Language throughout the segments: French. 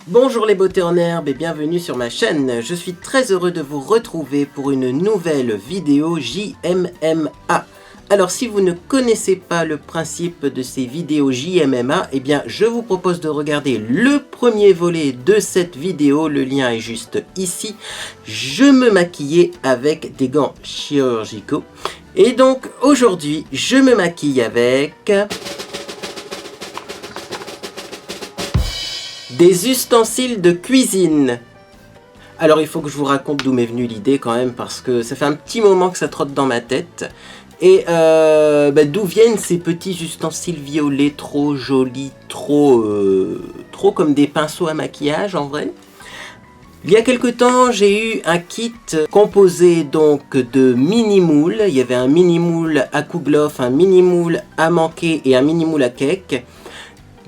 Bonjour les beautés en herbe et bienvenue sur ma chaîne. Je suis très heureux de vous retrouver pour une nouvelle vidéo JMMA. Alors si vous ne connaissez pas le principe de ces vidéos JMMA, eh bien je vous propose de regarder le premier volet de cette vidéo. Le lien est juste ici. Je me maquillais avec des gants chirurgicaux. Et donc aujourd'hui je me maquille avec des ustensiles de cuisine. Alors il faut que je vous raconte d'où m'est venue l'idée quand même, parce que ça fait un petit moment que ça trotte dans ma tête. Et d'où viennent ces petits ustensiles violets trop jolis, trop comme des pinceaux à maquillage en vrai. Il y a quelque temps, j'ai eu un kit composé donc de mini-moules. Il y avait un mini-moule à Kouglof, un mini-moule à Manqué et un mini-moule à Cake.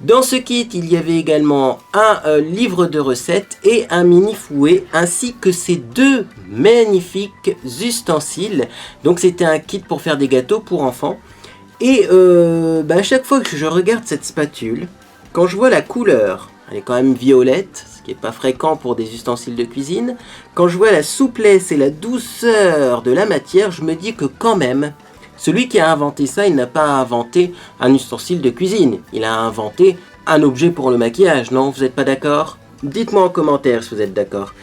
Dans ce kit, il y avait également un livre de recettes et un mini fouet, ainsi que ces deux magnifiques ustensiles. Donc c'était un kit pour faire des gâteaux pour enfants. Et à chaque fois que je regarde cette spatule, quand je vois la couleur, elle est quand même violette, ce qui n'est pas fréquent pour des ustensiles de cuisine. Quand je vois la souplesse et la douceur de la matière, je me dis que quand même, celui qui a inventé ça, il n'a pas inventé un ustensile de cuisine. Il a inventé un objet pour le maquillage, non? Vous n'êtes pas d'accord? Dites-moi en commentaire si vous êtes d'accord.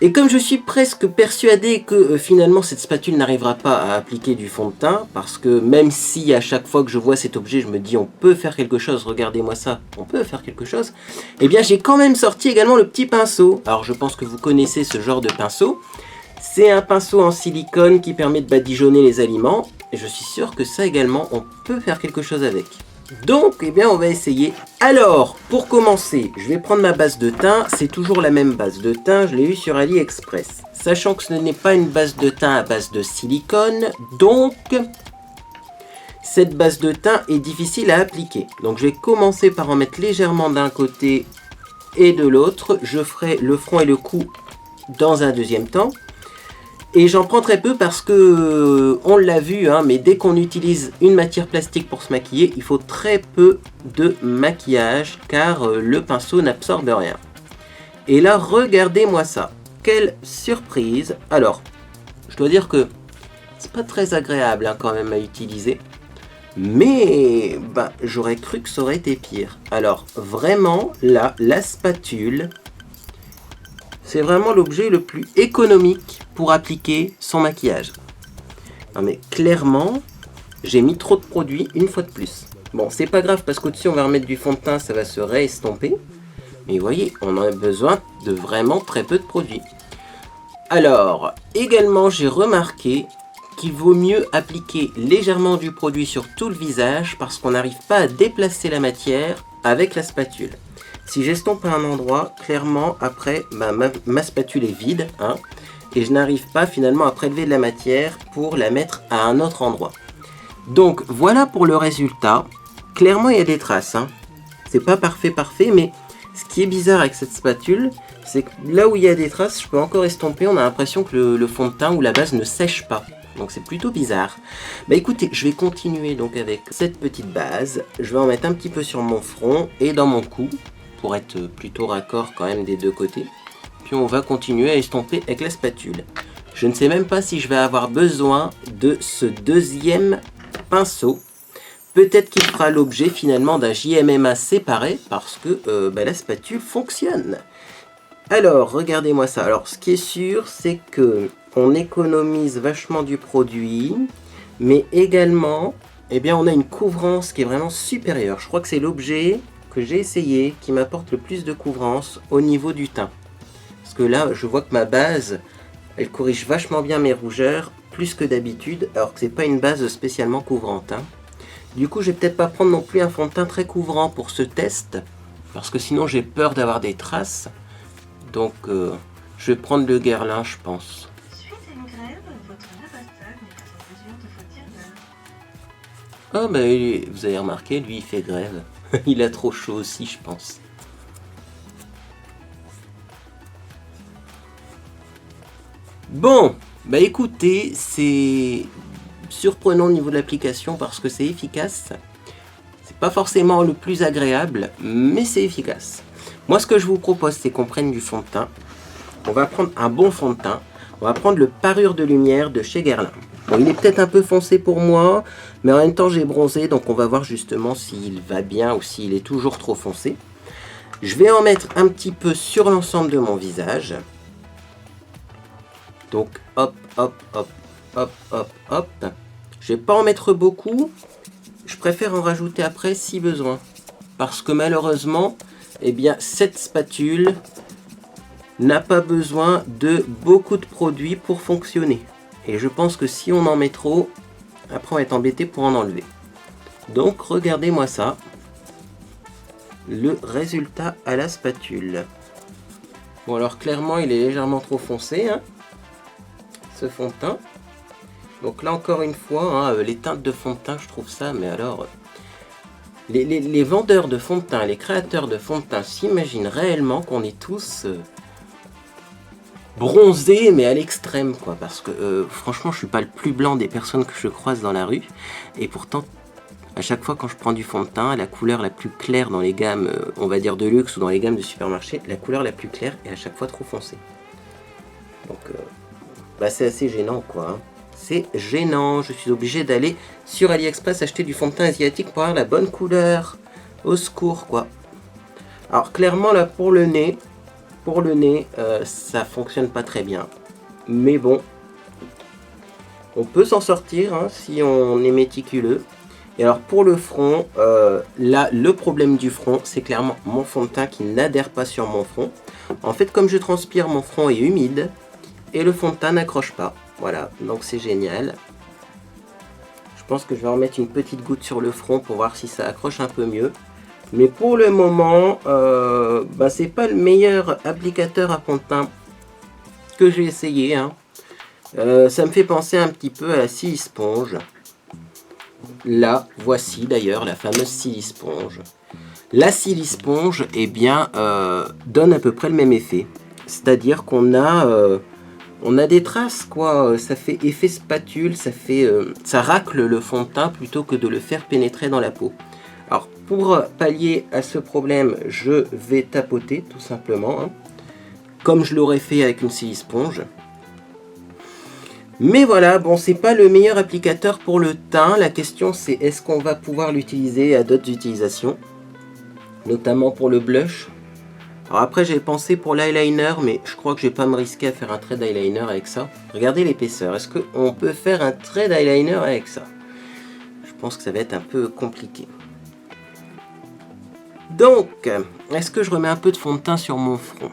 Et comme je suis presque persuadé que finalement cette spatule n'arrivera pas à appliquer du fond de teint, parce que même si à chaque fois que je vois cet objet, je me dis on peut faire quelque chose, regardez-moi ça, on peut faire quelque chose, eh bien j'ai quand même sorti également le petit pinceau. Alors je pense que vous connaissez ce genre de pinceau. C'est un pinceau en silicone qui permet de badigeonner les aliments. Et je suis sûr que ça également, on peut faire quelque chose avec. Donc, eh bien, on va essayer. Alors, pour commencer, je vais prendre ma base de teint. C'est toujours la même base de teint. Je l'ai eue sur AliExpress. Sachant que ce n'est pas une base de teint à base de silicone. Donc, cette base de teint est difficile à appliquer. Donc, je vais commencer par en mettre légèrement d'un côté et de l'autre. Je ferai le front et le cou dans un deuxième temps. Et j'en prends très peu parce que, on l'a vu, hein, mais dès qu'on utilise une matière plastique pour se maquiller, il faut très peu de maquillage car le pinceau n'absorbe rien. Et là, regardez-moi ça. Quelle surprise! Alors, je dois dire que c'est pas très agréable hein, quand même à utiliser. Mais j'aurais cru que ça aurait été pire. Alors, vraiment, là, la spatule, c'est vraiment l'objet le plus économique pour appliquer son maquillage. Non mais clairement, j'ai mis trop de produits une fois de plus. Bon, c'est pas grave parce qu'au-dessus on va remettre du fond de teint, ça va se réestomper. Mais vous voyez, on a besoin de vraiment très peu de produits. Alors, également j'ai remarqué qu'il vaut mieux appliquer légèrement du produit sur tout le visage parce qu'on n'arrive pas à déplacer la matière avec la spatule. Si j'estompe à un endroit, clairement, après, ma spatule est vide, hein, et je n'arrive pas finalement à prélever de la matière pour la mettre à un autre endroit. Donc, voilà pour le résultat. Clairement, il y a des traces. Hein. C'est pas parfait, mais ce qui est bizarre avec cette spatule, c'est que là où il y a des traces, je peux encore estomper, on a l'impression que le fond de teint ou la base ne sèche pas. Donc c'est plutôt bizarre. Écoutez, je vais continuer donc avec cette petite base. Je vais en mettre un petit peu sur mon front et dans mon cou, pour être plutôt raccord quand même des deux côtés. Puis on va continuer à estomper avec la spatule. Je ne sais même pas si je vais avoir besoin de ce deuxième pinceau. Peut-être qu'il fera l'objet finalement d'un JMMA séparé parce que la spatule fonctionne. Alors, regardez-moi ça. Alors, ce qui est sûr, c'est que on économise vachement du produit, mais également, eh bien, on a une couvrance qui est vraiment supérieure. Je crois que c'est l'objet que j'ai essayé qui m'apporte le plus de couvrance au niveau du teint. Parce que là, je vois que ma base, elle corrige vachement bien mes rougeurs, plus que d'habitude, alors que c'est pas une base spécialement couvrante. Hein. Du coup, je vais peut-être pas prendre non plus un fond de teint très couvrant pour ce test, parce que sinon j'ai peur d'avoir des traces. Donc, je vais prendre le Guerlain, je pense. Suite à une grève, votre responsable n'est pas en mesure de fournir de... Ah, vous avez remarqué, lui, il fait grève. Il a trop chaud aussi, je pense. Bon, écoutez, c'est surprenant au niveau de l'application parce que c'est efficace. C'est pas forcément le plus agréable, mais c'est efficace. Moi, ce que je vous propose, c'est qu'on prenne du fond de teint. On va prendre un bon fond de teint. On va prendre le Parure de lumière de chez Guerlain. Bon, il est peut-être un peu foncé pour moi, mais en même temps, j'ai bronzé, donc on va voir justement s'il va bien ou s'il est toujours trop foncé. Je vais en mettre un petit peu sur l'ensemble de mon visage. Donc, hop, hop, hop, hop, hop, hop. Je vais pas en mettre beaucoup. Je préfère en rajouter après si besoin. Parce que malheureusement, eh bien, cette spatule n'a pas besoin de beaucoup de produits pour fonctionner. Et je pense que si on en met trop, après on va être embêté pour en enlever. Donc regardez-moi ça. Le résultat à la spatule. Bon alors clairement il est légèrement trop foncé, hein, ce fond de teint. Donc là encore une fois, hein, les teintes de fond de teint, je trouve ça, mais alors... Les vendeurs de fond de teint, les créateurs de fond de teint s'imaginent réellement qu'on est tous bronzés, mais à l'extrême, quoi. Parce que franchement, je suis pas le plus blanc des personnes que je croise dans la rue. Et pourtant, à chaque fois quand je prends du fond de teint, la couleur la plus claire dans les gammes, on va dire de luxe ou dans les gammes de supermarché, la couleur la plus claire est à chaque fois trop foncée. Donc, bah, c'est assez gênant, quoi. Hein. C'est gênant, je suis obligé d'aller sur AliExpress acheter du fond de teint asiatique pour avoir la bonne couleur. Au secours, quoi. Alors clairement là pour le nez, ça fonctionne pas très bien. Mais bon, on peut s'en sortir hein, si on est méticuleux. Et alors pour le front, là le problème du front, c'est clairement mon fond de teint qui n'adhère pas sur mon front. En fait comme je transpire, mon front est humide et le fond de teint n'accroche pas. Voilà, donc c'est génial. Je pense que je vais en mettre une petite goutte sur le front pour voir si ça accroche un peu mieux. Mais pour le moment, bah, c'est pas le meilleur applicateur à fond de teint que j'ai essayé. Hein. Ça me fait penser un petit peu à la Silisponge. Là, voici d'ailleurs la fameuse Silisponge. La Silisponge, eh bien, donne à peu près le même effet. C'est-à-dire qu'on a... on a des traces, quoi. Ça fait effet spatule, ça racle le fond de teint plutôt que de le faire pénétrer dans la peau. Alors, pour pallier à ce problème, je vais tapoter, tout simplement, hein, comme je l'aurais fait avec une Silisponge. Mais voilà, bon, c'est pas le meilleur applicateur pour le teint. La question, c'est est-ce qu'on va pouvoir l'utiliser à d'autres utilisations, notamment pour le blush. Alors après j'ai pensé pour l'eyeliner, mais je crois que je vais pas me risquer à faire un trait d'eyeliner avec ça. Regardez l'épaisseur, est-ce qu'on peut faire un trait d'eyeliner avec ça? Je pense que ça va être un peu compliqué. Donc, est-ce que je remets un peu de fond de teint sur mon front?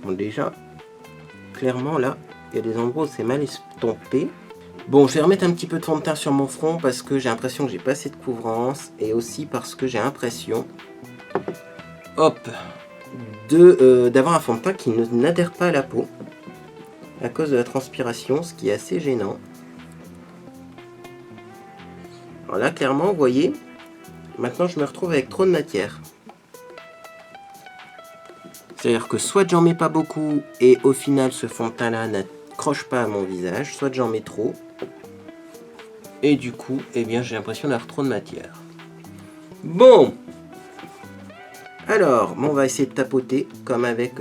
Bon déjà, clairement là, il y a des endroits où c'est mal estompé. Bon, je vais remettre un petit peu de fond de teint sur mon front parce que j'ai l'impression que j'ai pas assez de couvrance et aussi parce que j'ai l'impression, hop, d'avoir un fond de teint qui n'adhère pas à la peau à cause de la transpiration, ce qui est assez gênant. Alors là, clairement, vous voyez, maintenant je me retrouve avec trop de matière. C'est-à-dire que soit j'en mets pas beaucoup et au final ce fond de teint là n'accroche pas à mon visage, soit j'en mets trop et du coup, eh bien, j'ai l'impression d'avoir trop de matière. Bon, alors, on va essayer de tapoter comme avec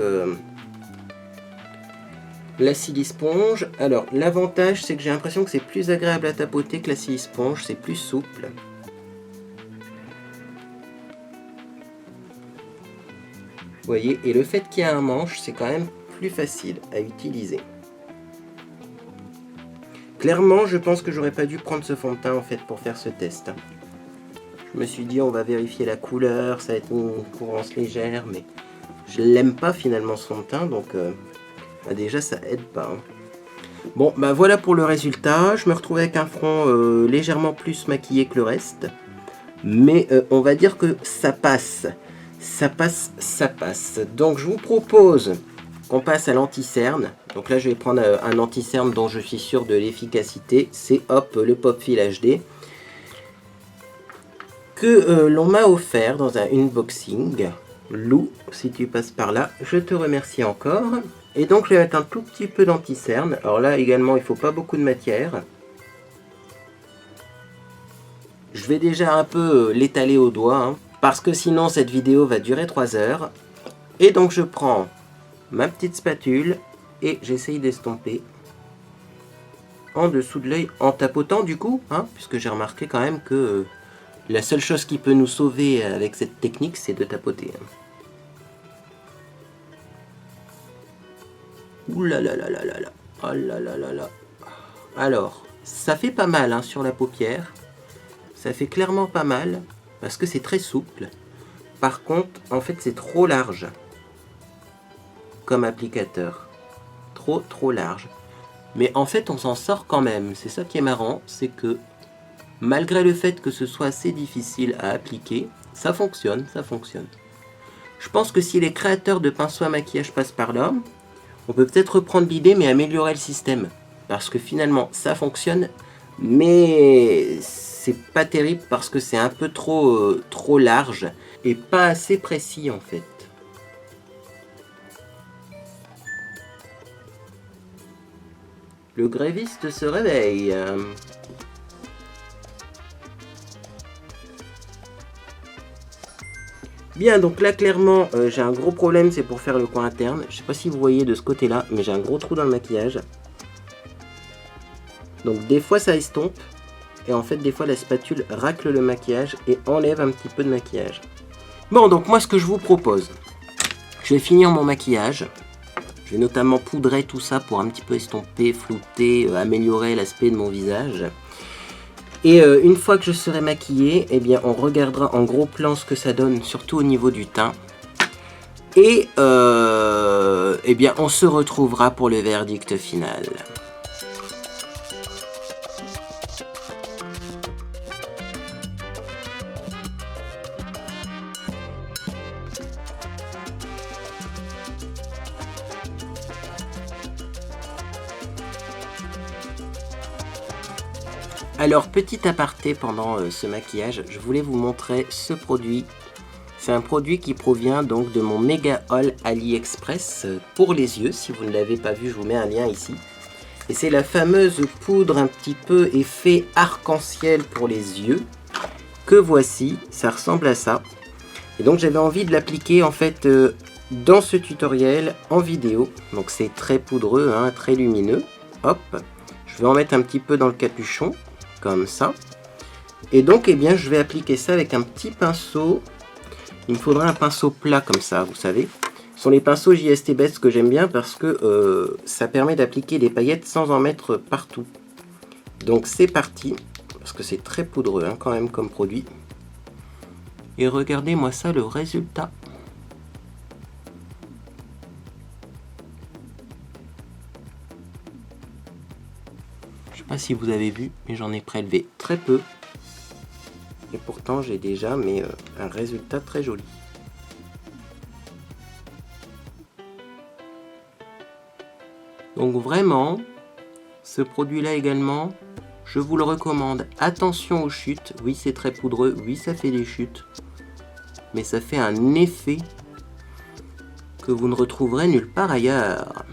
la Silisponge. Alors, l'avantage, c'est que j'ai l'impression que c'est plus agréable à tapoter que la Silisponge, c'est plus souple. Vous voyez, et le fait qu'il y ait un manche, c'est quand même plus facile à utiliser. Clairement, je pense que j'aurais pas dû prendre ce fond de teint en fait pour faire ce test. Je me suis dit on va vérifier la couleur, ça va être une couvrance légère, mais je l'aime pas finalement ce fond de teint, donc bah déjà ça aide pas. Hein. Bon bah voilà pour le résultat, je me retrouve avec un front légèrement plus maquillé que le reste, mais on va dire que ça passe. Ça passe, ça passe. Donc je vous propose qu'on passe à l'anti-cerne. Donc là je vais prendre un anti-cerne dont je suis sûr de l'efficacité, c'est hop le Popfil HD. Que l'on m'a offert dans un unboxing. Lou, si tu passes par là, je te remercie encore. Et donc je vais mettre un tout petit peu d'anti-cerne. Alors là également il ne faut pas beaucoup de matière. Je vais déjà un peu l'étaler au doigt, hein, parce que sinon cette vidéo va durer 3 heures. Et donc je prends ma petite spatule et j'essaye d'estomper en dessous de l'œil en tapotant du coup, hein, puisque j'ai remarqué quand même que la seule chose qui peut nous sauver avec cette technique, c'est de tapoter. Ouh là là là là là là. Oh là là là là. Alors, ça fait pas mal hein, sur la paupière. Ça fait clairement pas mal parce que c'est très souple. Par contre, en fait, c'est trop large comme applicateur. Trop large. Mais en fait, on s'en sort quand même. C'est ça qui est marrant, c'est que malgré le fait que ce soit assez difficile à appliquer, ça fonctionne, ça fonctionne. Je pense que si les créateurs de pinceaux à maquillage passent par là, on peut peut-être reprendre l'idée mais améliorer le système. Parce que finalement, ça fonctionne, mais c'est pas terrible parce que c'est un peu trop large et pas assez précis en fait. Le gréviste se réveille. Bien, donc là clairement j'ai un gros problème, c'est pour faire le coin interne. Je sais pas si vous voyez de ce côté là, mais j'ai un gros trou dans le maquillage. Donc des fois ça estompe, et en fait des fois la spatule racle le maquillage et enlève un petit peu de maquillage. Bon, donc moi ce que je vous propose, je vais finir mon maquillage. Je vais notamment poudrer tout ça pour un petit peu estomper, flouter, améliorer l'aspect de mon visage. Et une fois que je serai maquillée, eh bien on regardera en gros plan ce que ça donne, surtout au niveau du teint. Et eh bien on se retrouvera pour le verdict final. Alors, petit aparté pendant ce maquillage, je voulais vous montrer ce produit. C'est un produit qui provient donc de mon méga haul AliExpress pour les yeux. Si vous ne l'avez pas vu, je vous mets un lien ici. Et c'est la fameuse poudre un petit peu effet arc-en-ciel pour les yeux que voici. Ça ressemble à ça. Et donc j'avais envie de l'appliquer en fait dans ce tutoriel en vidéo. Donc c'est très poudreux, hein, très lumineux. Hop, je vais en mettre un petit peu dans le capuchon. Comme ça. Et donc, eh bien, je vais appliquer ça avec un petit pinceau. Il me faudra un pinceau plat comme ça, vous savez. Ce sont les pinceaux JST Best que j'aime bien parce que ça permet d'appliquer des paillettes sans en mettre partout. Donc, c'est parti. Parce que c'est très poudreux hein, quand même comme produit. Et regardez-moi ça, le résultat. Je sais pas si vous avez vu, mais j'en ai prélevé très peu. Et pourtant, j'ai déjà un résultat très joli. Donc vraiment, ce produit-là également, je vous le recommande. Attention aux chutes. Oui, c'est très poudreux. Oui, ça fait des chutes. Mais ça fait un effet que vous ne retrouverez nulle part ailleurs.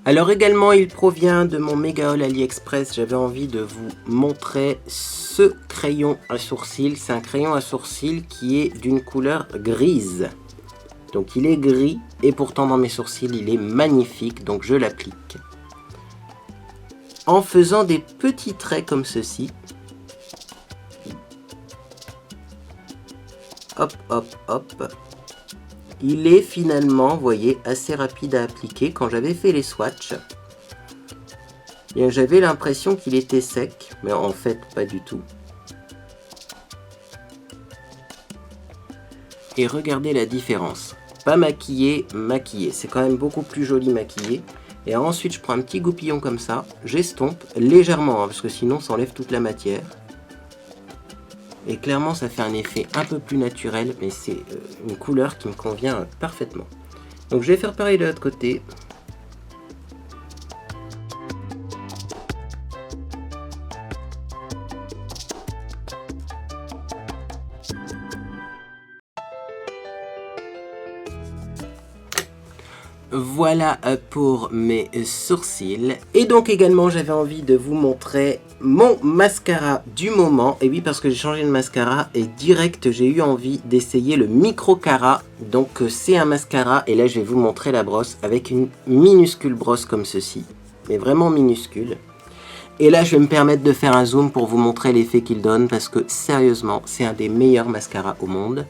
Alors également, il provient de mon méga haul AliExpress. J'avais envie de vous montrer ce crayon à sourcils. C'est un crayon à sourcils qui est d'une couleur grise. Donc il est gris et pourtant dans mes sourcils, il est magnifique. Donc je l'applique. En faisant des petits traits comme ceci. Hop, hop, hop. Il est finalement, vous voyez, assez rapide à appliquer. Quand j'avais fait les swatchs, j'avais l'impression qu'il était sec, mais en fait, pas du tout. Et regardez la différence. Pas maquillé, maquillé. C'est quand même beaucoup plus joli maquillé. Et ensuite, je prends un petit goupillon comme ça, j'estompe légèrement, hein, parce que sinon, ça enlève toute la matière. Et clairement, ça fait un effet un peu plus naturel, mais c'est une couleur qui me convient parfaitement. Donc je vais faire pareil de l'autre côté. Voilà pour mes sourcils. Et donc également j'avais envie de vous montrer mon mascara du moment. Et oui, parce que j'ai changé de mascara et direct j'ai eu envie d'essayer le Micro Cara. Donc c'est un mascara et là je vais vous montrer la brosse avec une minuscule brosse comme ceci. Mais vraiment minuscule. Et là je vais me permettre de faire un zoom pour vous montrer l'effet qu'il donne parce que sérieusement c'est un des meilleurs mascaras au monde.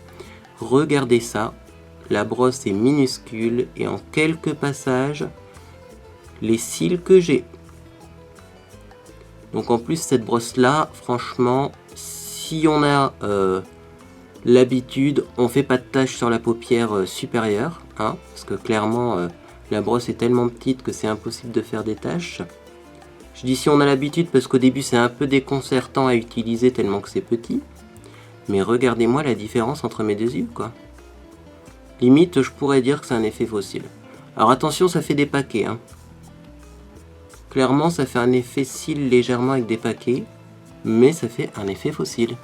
Regardez ça. La brosse est minuscule et en quelques passages, les cils que j'ai. Donc en plus cette brosse là, franchement, si on a l'habitude, on fait pas de taches sur la paupière supérieure, hein, parce que clairement la brosse est tellement petite que c'est impossible de faire des taches. Je dis si on a l'habitude parce qu'au début c'est un peu déconcertant à utiliser tellement que c'est petit. Mais regardez-moi la différence entre mes deux yeux quoi. Limite, je pourrais dire que c'est un effet fossile. Alors attention, ça fait des paquets. Hein. Clairement, ça fait un effet cils légèrement avec des paquets. Mais ça fait un effet fossile.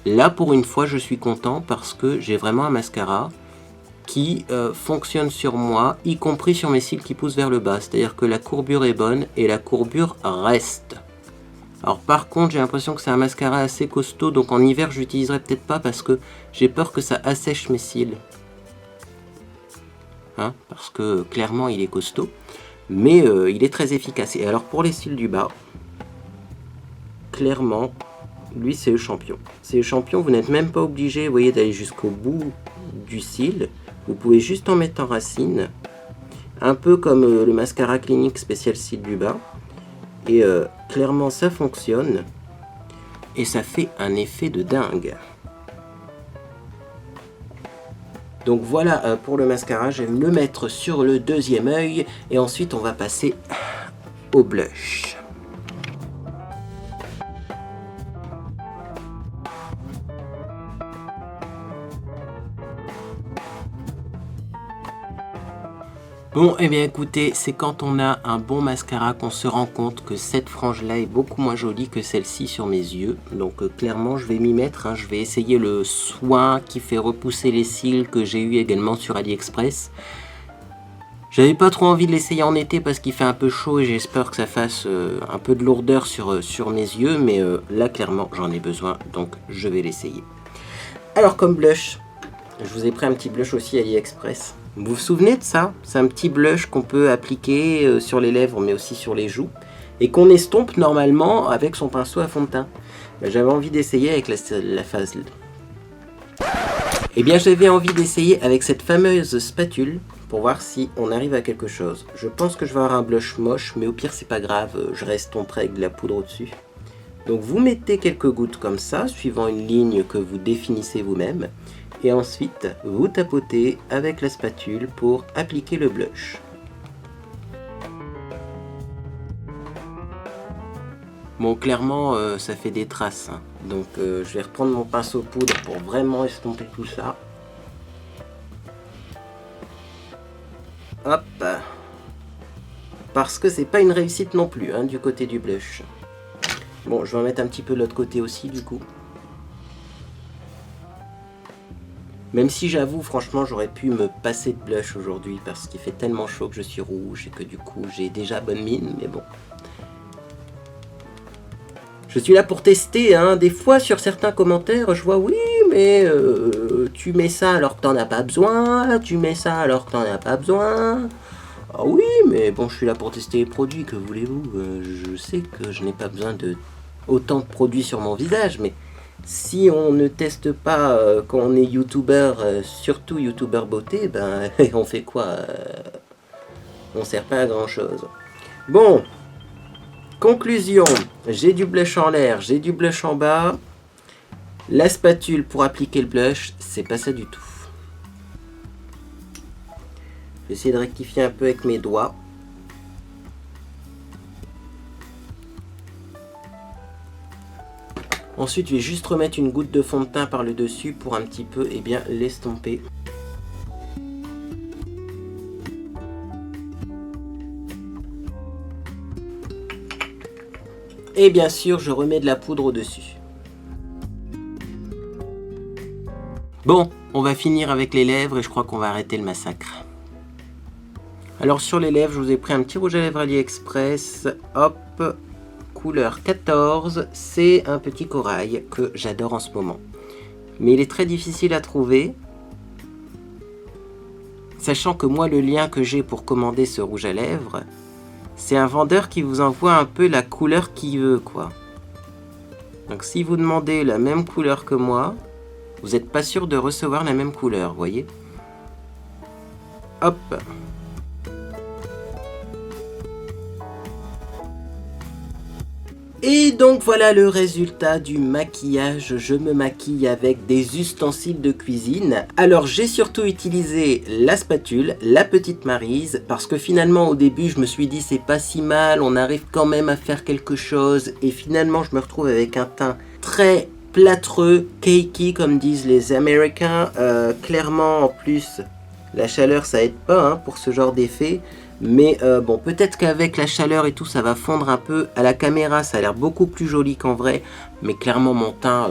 Là, pour une fois, je suis content parce que j'ai vraiment un mascara qui fonctionne sur moi, y compris sur mes cils qui poussent vers le bas. C'est-à-dire que la courbure est bonne et la courbure reste. Alors par contre, j'ai l'impression que c'est un mascara assez costaud. Donc en hiver, je l'utiliserai peut-être pas parce que j'ai peur que ça assèche mes cils. Hein, parce que clairement il est costaud, mais il est très efficace. Et alors pour les cils du bas, clairement, lui c'est le champion. C'est le champion, vous n'êtes même pas obligé, vous voyez, d'aller jusqu'au bout du cil. Vous pouvez juste en mettre en racine, un peu comme le mascara clinique spécial cils du bas. Et clairement ça fonctionne, et ça fait un effet de dingue. Donc voilà pour le mascara, je vais me le mettre sur le deuxième œil et ensuite on va passer au blush. Bon, et bien écoutez, c'est quand on a un bon mascara qu'on se rend compte que cette frange-là est beaucoup moins jolie que celle-ci sur mes yeux. Donc clairement, je vais m'y mettre. Hein. Je vais essayer le soin qui fait repousser les cils que j'ai eu également sur AliExpress. J'avais pas trop envie de l'essayer en été parce qu'il fait un peu chaud et j'espère que ça fasse un peu de lourdeur sur mes yeux. Mais là, clairement, j'en ai besoin, donc je vais l'essayer. Alors comme blush, je vous ai pris un petit blush aussi AliExpress. Vous vous souvenez de ça? C'est un petit blush qu'on peut appliquer sur les lèvres mais aussi sur les joues et qu'on estompe normalement avec son pinceau à fond de teint. J'avais envie d'essayer avec la phase. Eh bien j'avais envie d'essayer avec cette fameuse spatule pour voir si on arrive à quelque chose. Je pense que je vais avoir un blush moche mais au pire c'est pas grave, je restomperai avec de la poudre au-dessus. Donc vous mettez quelques gouttes comme ça suivant une ligne que vous définissez vous-même. Et ensuite, vous tapotez avec la spatule pour appliquer le blush. Bon, clairement, ça fait des traces. Hein. Donc, je vais reprendre mon pinceau poudre pour vraiment estomper tout ça. Hop. Parce que c'est pas une réussite non plus, hein, du côté du blush. Bon, je vais en mettre un petit peu de l'autre côté aussi, du coup. Même si j'avoue, franchement, j'aurais pu me passer de blush aujourd'hui parce qu'il fait tellement chaud que je suis rouge et que du coup, j'ai déjà bonne mine, mais bon. Je suis là pour tester, hein. Des fois, sur certains commentaires, je vois, oui, mais tu mets ça alors que t'en as pas besoin, tu mets ça alors que t'en as pas besoin. Ah oui, mais bon, je suis là pour tester les produits, que voulez-vous? Je sais que je n'ai pas besoin de autant de produits sur mon visage, mais... Si on ne teste pas quand on est youtubeur, surtout youtubeur beauté, ben on fait quoi? On sert pas à grand chose. Bon, conclusion, j'ai du blush en l'air, j'ai du blush en bas. La spatule pour appliquer le blush, c'est pas ça du tout. Je vais essayer de rectifier un peu avec mes doigts. Ensuite, je vais juste remettre une goutte de fond de teint par le dessus pour un petit peu l'estomper. Et bien sûr, je remets de la poudre au-dessus. Bon, on va finir avec les lèvres et je crois qu'on va arrêter le massacre. Alors sur les lèvres, je vous ai pris un petit rouge à lèvres AliExpress. Hop, couleur 14. C'est un petit corail que j'adore en ce moment. Mais il est très difficile à trouver. Sachant que moi, le lien que j'ai pour commander ce rouge à lèvres, c'est un vendeur qui vous envoie un peu la couleur qu'il veut, quoi. Donc si vous demandez la même couleur que moi, vous n'êtes pas sûr de recevoir la même couleur, vous voyez. Hop. Et donc voilà le résultat du maquillage. Je me maquille avec des ustensiles de cuisine. Alors j'ai surtout utilisé la spatule, la petite Maryse, parce que finalement au début je me suis dit c'est pas si mal, on arrive quand même à faire quelque chose. Et finalement je me retrouve avec un teint très plâtreux, cakey comme disent les Américains. Clairement en plus la chaleur ça aide pas hein, pour ce genre d'effet. Mais bon, peut-être qu'avec la chaleur et tout, ça va fondre un peu. À la caméra, ça a l'air beaucoup plus joli qu'en vrai. Mais clairement, mon teint,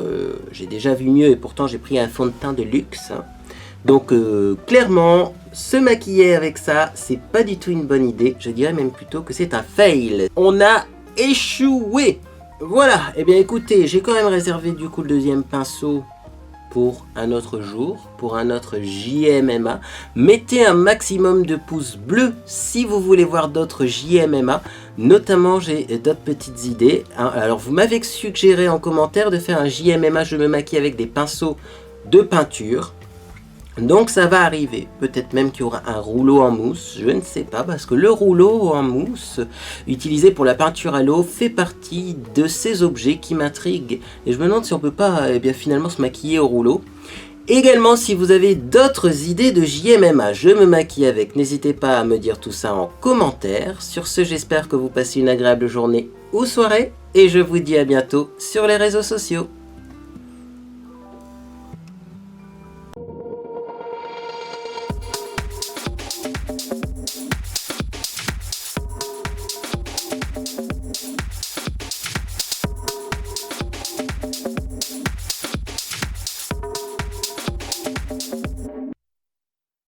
j'ai déjà vu mieux. Et pourtant, j'ai pris un fond de teint de luxe. Donc, clairement, se maquiller avec ça, c'est pas du tout une bonne idée. Je dirais même plutôt que c'est un fail. On a échoué. Voilà. Eh bien, écoutez, j'ai quand même réservé du coup le deuxième pinceau pour un autre jour, pour un autre JMMA. Mettez un maximum de pouces bleus si vous voulez voir d'autres JMMA. Notamment, j'ai d'autres petites idées. Alors, vous m'avez suggéré en commentaire de faire un JMMA, je me maquille avec des pinceaux de peinture. Donc, ça va arriver. Peut-être même qu'il y aura un rouleau en mousse, je ne sais pas. Parce que le rouleau en mousse, utilisé pour la peinture à l'eau, fait partie de ces objets qui m'intriguent. Et je me demande si on peut pas bien, finalement se maquiller au rouleau. Également, si vous avez d'autres idées de JMMA, je me maquille avec. N'hésitez pas à me dire tout ça en commentaire. Sur ce, j'espère que vous passez une agréable journée ou soirée. Et je vous dis à bientôt sur les réseaux sociaux.